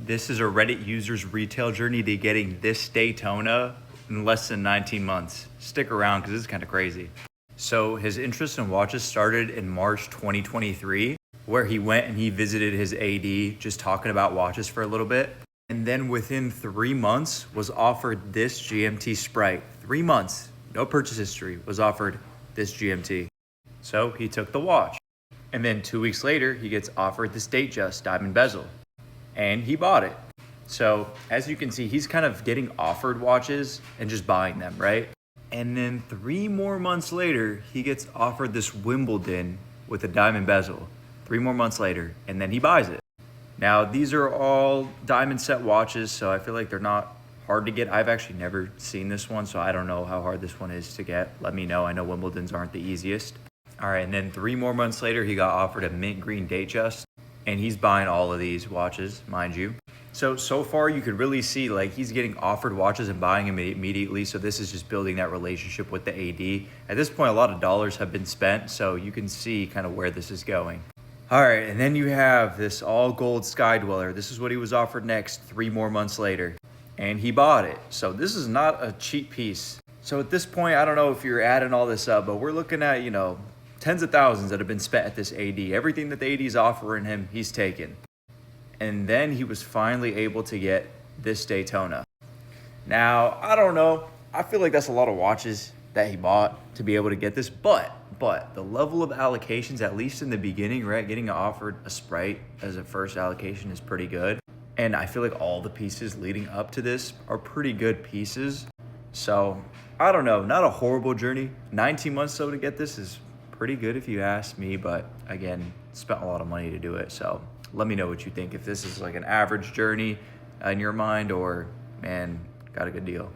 This is a Reddit user's retail journey to getting this Daytona in less than 19 months. Stick around because this is kind of crazy. So his interest in watches started in March 2023, where he went and he visited his AD just talking about watches for a little bit. And then within 3 months was offered this GMT Sprite. 3 months, no purchase history, was offered this GMT. So he took the watch. And then 2 weeks later, he gets offered this Datejust diamond bezel. And he bought it. So as you can see, he's kind of getting offered watches and just buying them, right? And then 3 more months later, he gets offered this Wimbledon with a diamond bezel. 3 more months later, and then he buys it. Now, these are all diamond set watches, so I feel like they're not hard to get. I've actually never seen this one, so I don't know how hard this one is to get. Let me know. I know Wimbledons aren't the easiest. All right, and then 3 more months later, he got offered a mint green Datejust, and he's buying all of these watches, mind you. So far you could really see like he's getting offered watches and buying them immediately. So this is just building that relationship with the AD. At this point, a lot of dollars have been spent, so you can see kind of where this is going. All right, and then you have this all gold Skydweller. This is what he was offered next 3 more months later, and he bought it. So this is not a cheap piece. So at this point, I don't know if you're adding all this up, but we're looking at, tens of thousands that have been spent at this AD. Everything that the AD is offering him, he's taken. And then he was finally able to get this Daytona. Now, I don't know. I feel like that's a lot of watches that he bought to be able to get this, but the level of allocations, at least in the beginning, right? Getting offered a Sprite as a first allocation is pretty good. And I feel like all the pieces leading up to this are pretty good pieces. So, I don't know. Not a horrible journey. 19 months though to get this is pretty good if you ask me, but again, spent a lot of money to do it. So let me know what you think. If this is like an average journey in your mind or, man, got a good deal.